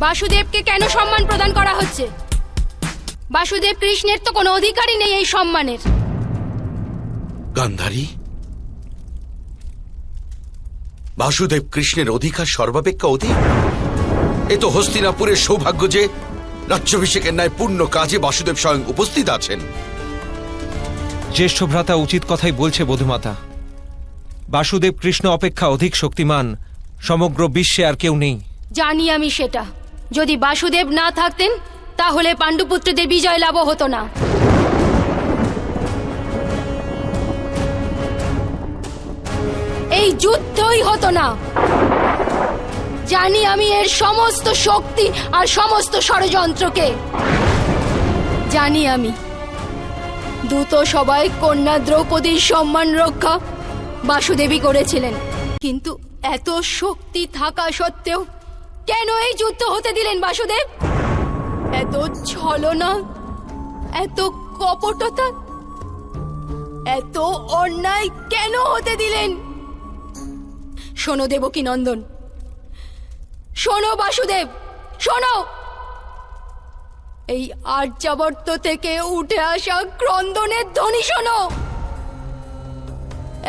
বাসুদেবকে কেন সম্মান প্রদান করা হচ্ছে? বাসুদেব কৃষ্ণের তো কোনো অধিকারই নেই এই সম্মানের। গান্ধারী, বাসুদেব কৃষ্ণের অধিকার সর্বাপেক্ষা অধিক। এ তো হস্তিনাপুরের সৌভাগ্য যে রাজ্যাভিষেকের ন্যায় পূর্ণ কাজে বাসুদেব স্বয়ং উপস্থিত আছেন। জ্যেষ্ঠ ভ্রাতা উচিত কথাই বলছে বধূমাতা। বাসুদেব কৃষ্ণ অপেক্ষা অধিক শক্তিমান সমগ্র বিশ্বে আর কেউ নেই। জানি আমি সেটা। যদি বাসুদেব না থাকতেন তাহলে পাণ্ডুপুত্রদের বিজয় লাভ হতো না। এই যুদ্ধই হতো না। জানি আমি এর সমস্ত শক্তি আর সমস্ত ষড়যন্ত্রকে। জানি আমি দূত সবাই কন্যা দ্রৌপদীর সম্মান রক্ষা বাসুদেবী করেছিলেন, কিন্তু এত শক্তি থাকা সত্ত্বেও কেন এই যুদ্ধ হতে দিলেন বাসুদেব? এত ছলনা, এত কপটতা, এত অন্যায় কেন হতে দিলেন? শোনো দেবকী নন্দন, শোনো বাসুদেব, শোনো। এই আর্যাবর্ত থেকে উঠে আসা ক্রন্দনের ধ্বনি শোনো।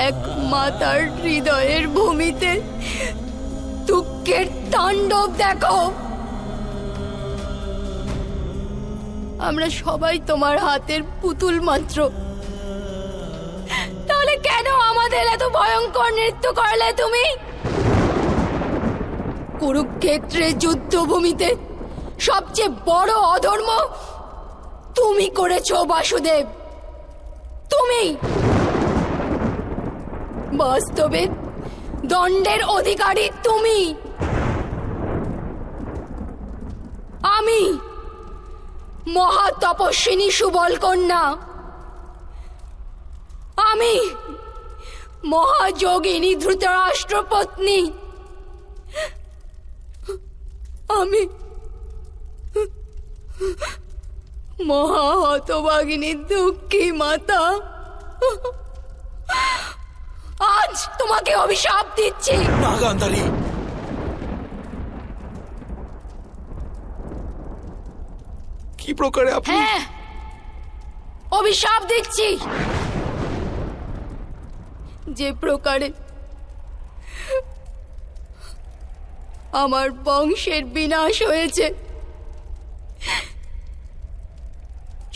এক মাতার হৃদয়ের ভূমিতে দুঃখের তাণ্ডব দেখো। আমরা সবাই তোমার হাতের পুতুল মাত্র। তাহলে কেন আমাদের এত ভয়ঙ্কর নৃত্য করলে তুমি? কুরুক্ষেত্রের যুদ্ধভূমিতে সবচেয়ে বড় অধর্ম তুমি করেছো বাসুদেব, তুমি। বাস্তবে দণ্ডের অধিকারী তুমি। আমি মহা তপস্বিনী সুবল কন্যা, আমি মহাযোগিনী ধৃতরাষ্ট্র পত্নী, আমি মহা হতভাগিনী দুঃখী মাতা। আজ তোমাকে অভিশাপ দিচ্ছি। না গান্ধারী, কি প্রকারে আপনি? হ্যাঁ, অভিশাপ দিচ্ছি। যে প্রকারে আমার বংশের বিনাশ হয়েছে,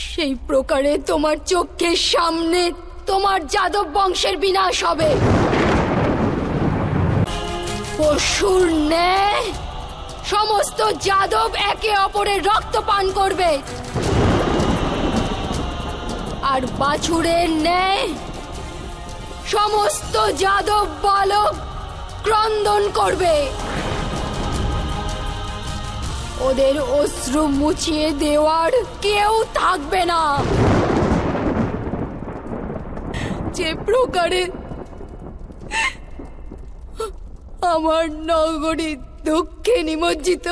সেই প্রকারে তোমার চোখের সামনে তোমার যাদব বংশের বিনাশ হবে। পশুর ন্যায় সমস্ত যাদব একে অপরের রক্ত পান করবে, আর বাছুরের ন্যায় সমস্ত যাদব বালক ক্রন্দন করবে। ওদের অশ্রু মুছিয়ে দেওয়ার কেউ থাকবে না। যে প্রকারে আমার নগরী দুঃখে নিমজ্জিত,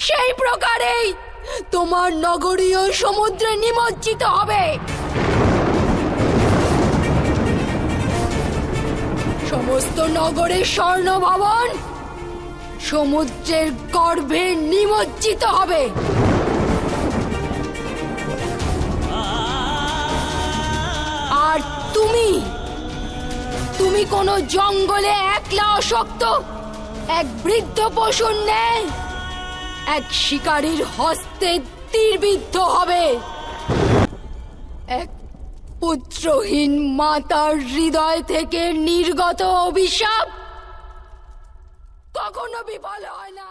সেই প্রকারেই তোমার নগরীও সমুদ্রে নিমজ্জিত হবে। সমস্ত নগরের স্বর্ণ ভবন সমুদ্রের গর্ভে নিমজ্জিত হবে। আর তুমি তুমি কোনো জঙ্গলে একলা অশক্ত এক বৃদ্ধ পশুর ন্যায় এক শিকারীর হস্তে তীরবিদ্ধ হবে। এক পুত্রহীন মাতার হৃদয় থেকে নির্গত অভিশাপ কখনো বিফল হয় না।